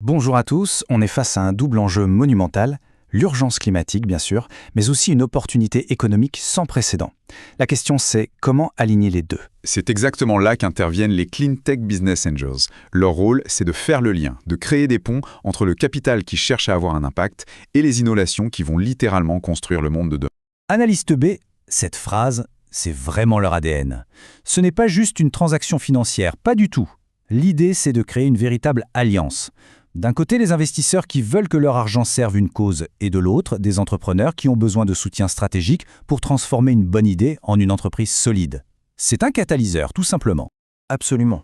Bonjour à tous, on est face à un double enjeu monumental, l'urgence climatique bien sûr, mais aussi une opportunité économique sans précédent. La question c'est comment aligner les deux. C'est exactement là qu'interviennent les Clean Tech Business Angels. Leur rôle, c'est de faire le lien, de créer des ponts entre le capital qui cherche à avoir un impact et les innovations qui vont littéralement construire le monde de demain. Analyste B, cette phrase, c'est vraiment leur ADN. Ce n'est pas juste une transaction financière, pas du tout. L'idée c'est de créer une véritable alliance. D'un côté, les investisseurs qui veulent que leur argent serve une cause et de l'autre, des entrepreneurs qui ont besoin de soutien stratégique pour transformer une bonne idée en une entreprise solide. C'est un catalyseur, tout simplement. Absolument.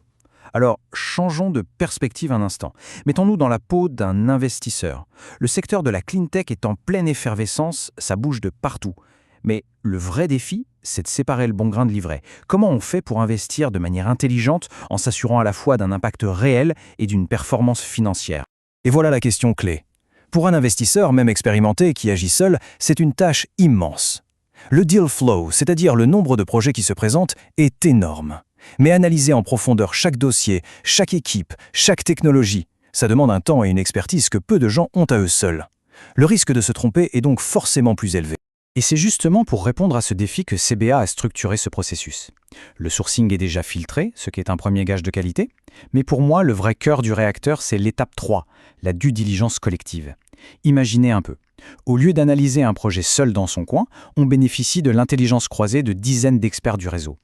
Alors, changeons de perspective un instant. Mettons-nous dans la peau d'un investisseur. Le secteur de la clean tech est en pleine effervescence, ça bouge de partout. Mais le vrai défi, c'est de séparer le bon grain de l'ivraie. Comment on fait pour investir de manière intelligente en s'assurant à la fois d'un impact réel et d'une performance financière? Et voilà la question clé. Pour un investisseur, même expérimenté, qui agit seul, c'est une tâche immense. Le deal flow, c'est-à-dire le nombre de projets qui se présentent, est énorme. Mais analyser en profondeur chaque dossier, chaque équipe, chaque technologie, ça demande un temps et une expertise que peu de gens ont à eux seuls. Le risque de se tromper est donc forcément plus élevé. Et c'est justement pour répondre à ce défi que CBA a structuré ce processus. Le sourcing est déjà filtré, ce qui est un premier gage de qualité, mais pour moi, le vrai cœur du réacteur, c'est l'étape 3, la due diligence collective. Imaginez un peu. Au lieu d'analyser un projet seul dans son coin, on bénéficie de l'intelligence croisée de dizaines d'experts du réseau.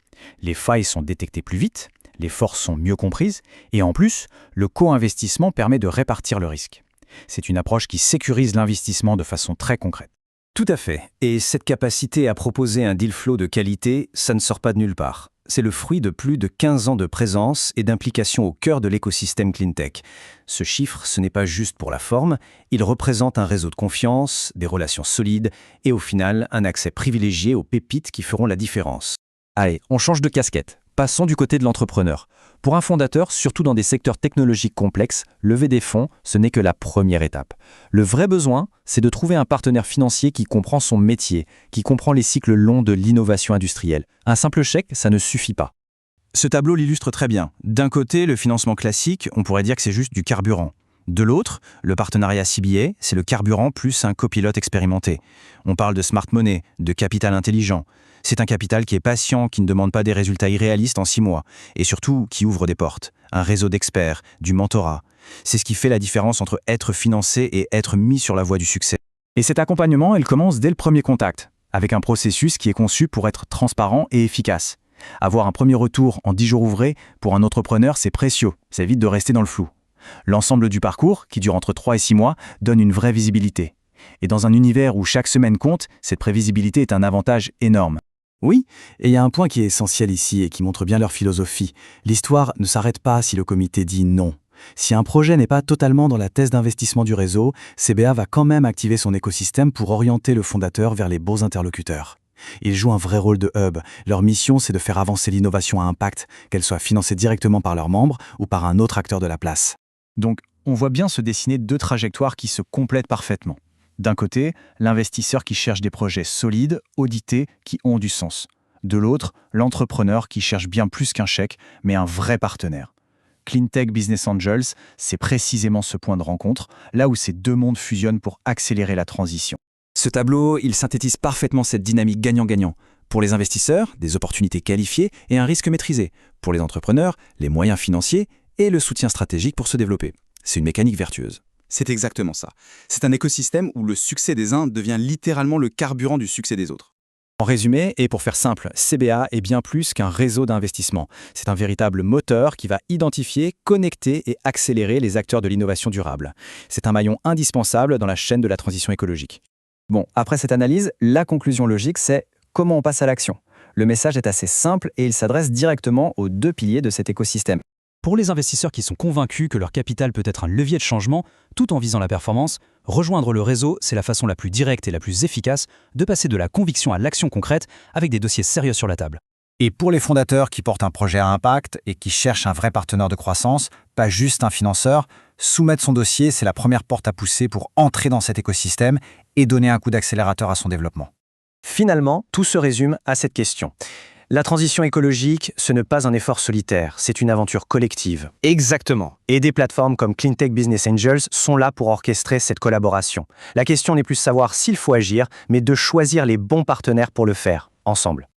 Les failles sont détectées plus vite, les forces sont mieux comprises, et en plus, le co-investissement permet de répartir le risque. C'est une approche qui sécurise l'investissement de façon très concrète. Tout à fait. Et cette capacité à proposer un deal flow de qualité, ça ne sort pas de nulle part. C'est le fruit de plus de 15 ans de présence et d'implication au cœur de l'écosystème CleanTech. Ce chiffre, ce n'est pas juste pour la forme, il représente un réseau de confiance, des relations solides et au final, un accès privilégié aux pépites qui feront la différence. Allez, on change de casquette. Passons du côté de l'entrepreneur. Pour un fondateur, surtout dans des secteurs technologiques complexes, lever des fonds, ce n'est que la première étape. Le vrai besoin, c'est de trouver un partenaire financier qui comprend son métier, qui comprend les cycles longs de l'innovation industrielle. Un simple chèque, ça ne suffit pas. Ce tableau l'illustre très bien. D'un côté, le financement classique, on pourrait dire que c'est juste du carburant. De l'autre, le partenariat CBA, c'est le carburant plus un copilote expérimenté. On parle de smart money, de capital intelligent. C'est un capital qui est patient, qui ne demande pas des résultats irréalistes en 6 mois, et surtout qui ouvre des portes, un réseau d'experts, du mentorat. C'est ce qui fait la différence entre être financé et être mis sur la voie du succès. Et cet accompagnement, il commence dès le premier contact, avec un processus qui est conçu pour être transparent et efficace. Avoir un premier retour en 10 jours ouvrés, pour un entrepreneur, c'est précieux, ça évite de rester dans le flou. L'ensemble du parcours, qui dure entre 3 et 6 mois, donne une vraie visibilité. Et dans un univers où chaque semaine compte, cette prévisibilité est un avantage énorme. Oui, et il y a un point qui est essentiel ici et qui montre bien leur philosophie. L'histoire ne s'arrête pas si le comité dit non. Si un projet n'est pas totalement dans la thèse d'investissement du réseau, CBA va quand même activer son écosystème pour orienter le fondateur vers les beaux interlocuteurs. Ils jouent un vrai rôle de hub. Leur mission, c'est de faire avancer l'innovation à impact, qu'elle soit financée directement par leurs membres ou par un autre acteur de la place. Donc, on voit bien se dessiner 2 trajectoires qui se complètent parfaitement. D'un côté, l'investisseur qui cherche des projets solides, audités, qui ont du sens. De l'autre, l'entrepreneur qui cherche bien plus qu'un chèque, mais un vrai partenaire. CleanTech Business Angels, c'est précisément ce point de rencontre, là où ces 2 mondes fusionnent pour accélérer la transition. Ce tableau, il synthétise parfaitement cette dynamique gagnant-gagnant. Pour les investisseurs, des opportunités qualifiées et un risque maîtrisé. Pour les entrepreneurs, les moyens financiers et le soutien stratégique pour se développer. C'est une mécanique vertueuse. C'est exactement ça. C'est un écosystème où le succès des uns devient littéralement le carburant du succès des autres. En résumé, et pour faire simple, CBA est bien plus qu'un réseau d'investissement. C'est un véritable moteur qui va identifier, connecter et accélérer les acteurs de l'innovation durable. C'est un maillon indispensable dans la chaîne de la transition écologique. Bon, après cette analyse, la conclusion logique, c'est comment on passe à l'action. Le message est assez simple et il s'adresse directement aux 2 piliers de cet écosystème. Pour les investisseurs qui sont convaincus que leur capital peut être un levier de changement, tout en visant la performance, rejoindre le réseau, c'est la façon la plus directe et la plus efficace de passer de la conviction à l'action concrète avec des dossiers sérieux sur la table. Et pour les fondateurs qui portent un projet à impact et qui cherchent un vrai partenaire de croissance, pas juste un financeur, soumettre son dossier, c'est la première porte à pousser pour entrer dans cet écosystème et donner un coup d'accélérateur à son développement. Finalement, tout se résume à cette question. La transition écologique, ce n'est pas un effort solitaire, c'est une aventure collective. Exactement. Et des plateformes comme Cleantech Business Angels sont là pour orchestrer cette collaboration. La question n'est plus de savoir s'il faut agir, mais de choisir les bons partenaires pour le faire, ensemble.